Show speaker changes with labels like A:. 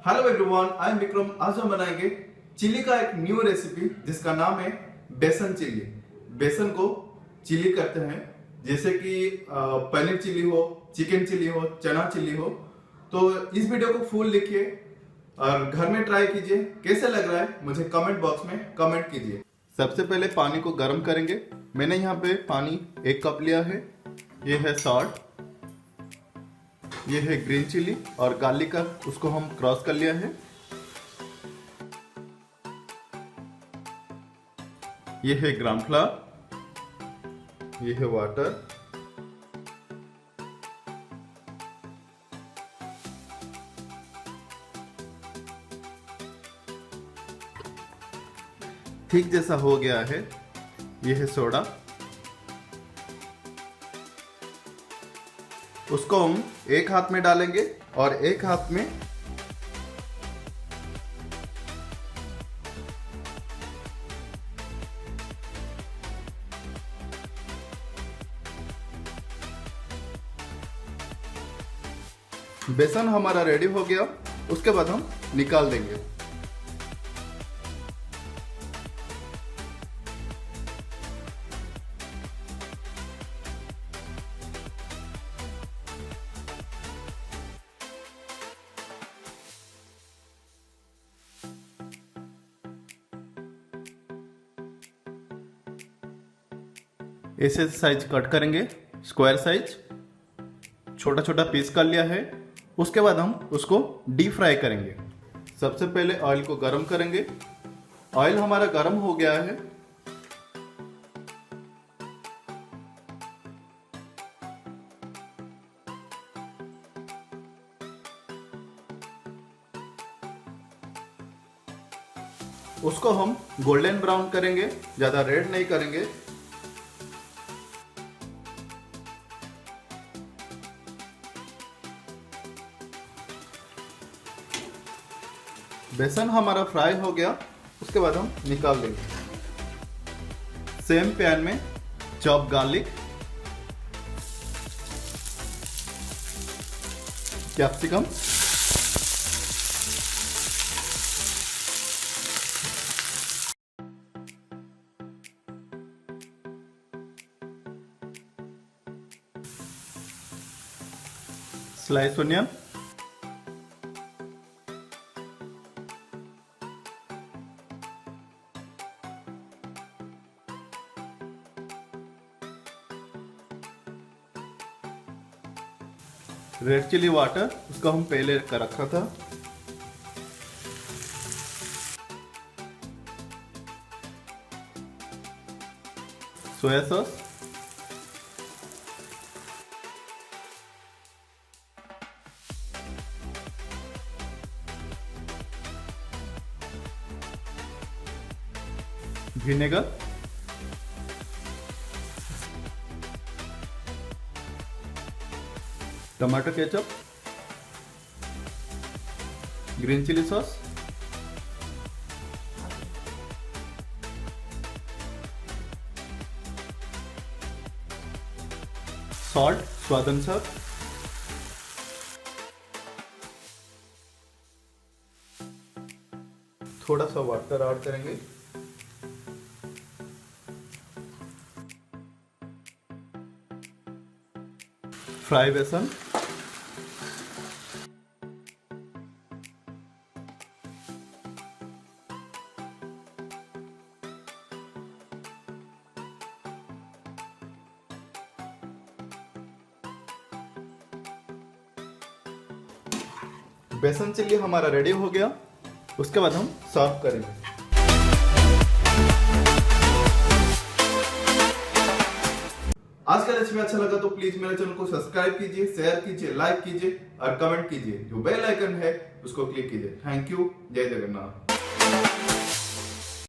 A: Hello everyone, I am Vikram. आज हम बनाएंगे चिली का एक न्यू रेसिपी जिसका नाम है बेसन चिली। बेसन को चिली करते हैं, जैसे कि पनीर चिली हो, चिकन चिली हो, चना चिली हो। तो इस वीडियो को फुल लिखिए और घर में ट्राई कीजिए। कैसे लग रहा है मुझे कमेंट बॉक्स में कमेंट कीजिए। सबसे पहले पानी को गर्म करेंगे। मैंने यहाँ पे पानी 1 कप लिया है। ये है सॉल्ट, ये है ग्रीन चिली और गार्लिक का उसको हम क्रॉस कर लिया है। ये है ग्राम फ्लावर, ये है वाटर, ठीक जैसा हो गया है। ये है सोडा, उसको हम एक हाथ में डालेंगे और एक हाथ में बेसन हमारा रेडी हो गया। उसके बाद हम निकाल देंगे। ऐसे साइज कट करेंगे, स्क्वायर साइज छोटा छोटा पीस कर लिया है। उसके बाद हम उसको डीप फ्राई करेंगे। सबसे पहले ऑयल को गरम करेंगे। ऑयल हमारा गरम हो गया है। उसको हम गोल्डन ब्राउन करेंगे, ज्यादा रेड नहीं करेंगे। बेसन हमारा फ्राई हो गया। उसके बाद हम निकाल देंगे। सेम पैन में chop garlic, capsicum, slice onion, red chilli water, उसको हम पहले कर रखा था, soya sauce, vinegar, tomato ketchup, green chilli sauce, salt स्वाद अनुसार, थोड़ा सा वाटर ऐड करेंगे। फ्राई बेसन, बेसन चिल्ली हमारा रेडी हो गया। उसके बाद हम सर्व करेंगे। आज का रेसिपी अच्छा लगा तो प्लीज मेरे चैनल को सब्सक्राइब कीजिए, शेयर कीजिए, लाइक कीजिए और कमेंट कीजिए। जो बेल आइकन है उसको क्लिक कीजिए। Thank you. जय जगन्नाथ।